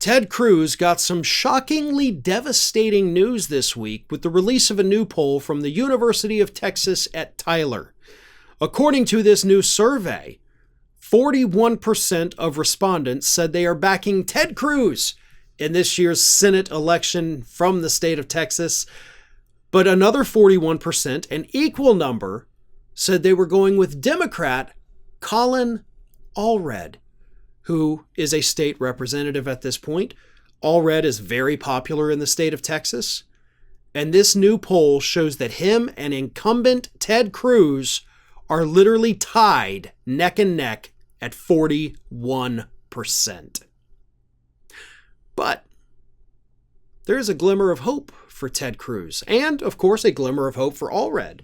Ted Cruz got some shockingly devastating news this week with the release of a new poll from the University of Texas at Tyler. According to this new survey, 41% of respondents said they are backing Ted Cruz in this year's Senate election from the state of Texas, but another 41%, an equal number, said they were going with Democrat Colin Allred, who is a state representative at this point. Allred is very popular in the state of Texas. And this new poll shows that him and incumbent Ted Cruz are literally tied neck and neck at 41%. But there's a glimmer of hope for Ted Cruz, and of course a glimmer of hope for Allred.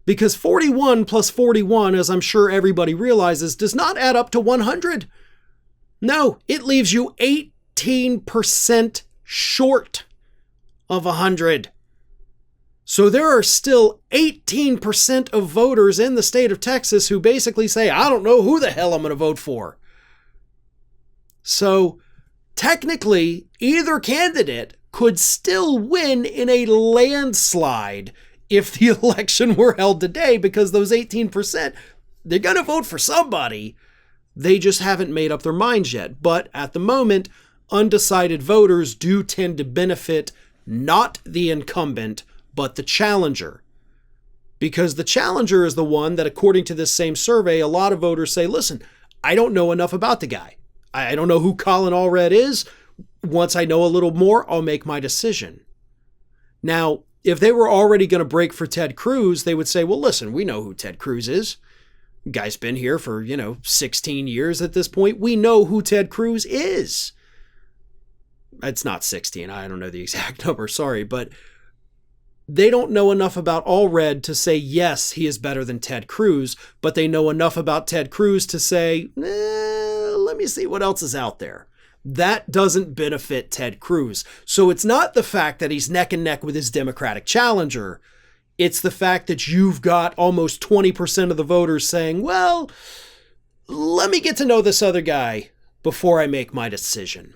Because 41 plus 41, as I'm sure everybody realizes, does not add up to 100. No, it leaves you 18% short of 100. So there are still 18% of voters in the state of Texas who basically say, I don't know who the hell I'm going to vote for. So technically, either candidate could still win in a landslide if the election were held today, because those 18%, they're going to vote for somebody. They just haven't made up their minds yet. But at the moment, undecided voters do tend to benefit not the incumbent, but the challenger. Because the challenger is the one that, according to this same survey, a lot of voters say, listen, I don't know enough about the guy. I don't know who Colin Allred is. Once I know a little more, I'll make my decision. Now, if they were already going to break for Ted Cruz, they would say, well, listen, we know who Ted Cruz is. Guy's been here for, 16 years at this point. We know who Ted Cruz is. It's not 16. I don't know the exact number. Sorry. But they don't know enough about Allred to say, yes, he is better than Ted Cruz. But they know enough about Ted Cruz to say, let me see what else is out there. That doesn't benefit Ted Cruz. So it's not the fact that he's neck and neck with his Democratic challenger. It's the fact that you've got almost 20% of the voters saying, well, let me get to know this other guy before I make my decision.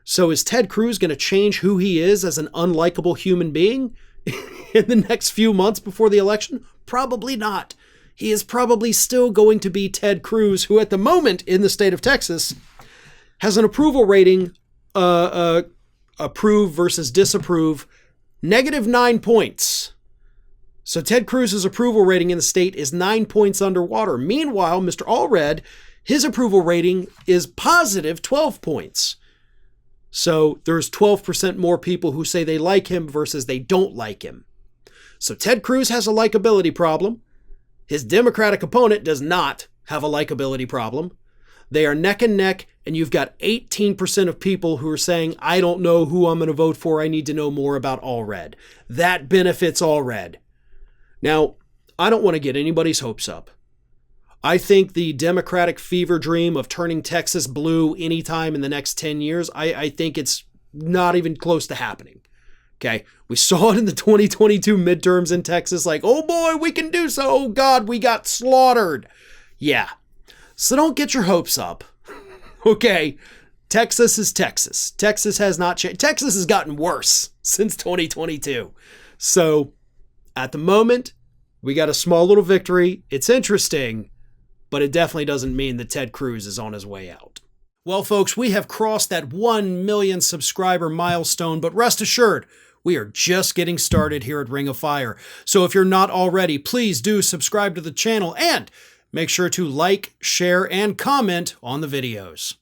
So is Ted Cruz going to change who he is as an unlikable human being in the next few months before the election? Probably not. He is probably still going to be Ted Cruz, who at the moment in the state of Texas has an approval rating, approve versus disapprove, -9 points. So Ted Cruz's approval rating in the state is 9 points underwater. Meanwhile, Mr. Allred, his approval rating is positive 12 points. So there's 12% more people who say they like him versus they don't like him. So Ted Cruz has a likability problem. His Democratic opponent does not have a likability problem. They are neck and neck, and you've got 18% of people who are saying, I don't know who I'm going to vote for. I need to know more about Allred. That benefits Allred. Now, I don't want to get anybody's hopes up. I think the Democratic fever dream of turning Texas blue anytime in the next 10 years, I think it's not even close to happening. Okay, we saw it in the 2022 midterms in Texas, like, oh boy, we can do so. Oh God, we got slaughtered. Yeah, so don't get your hopes up. Okay, Texas is Texas. Texas has not changed. Texas has gotten worse since 2022. So at the moment, we got a small little victory. It's interesting, but it definitely doesn't mean that Ted Cruz is on his way out. Well, folks, we have crossed that 1 million subscriber milestone, but rest assured, we are just getting started here at Ring of Fire. So if you're not already, please do subscribe to the channel and make sure to like, share, and comment on the videos.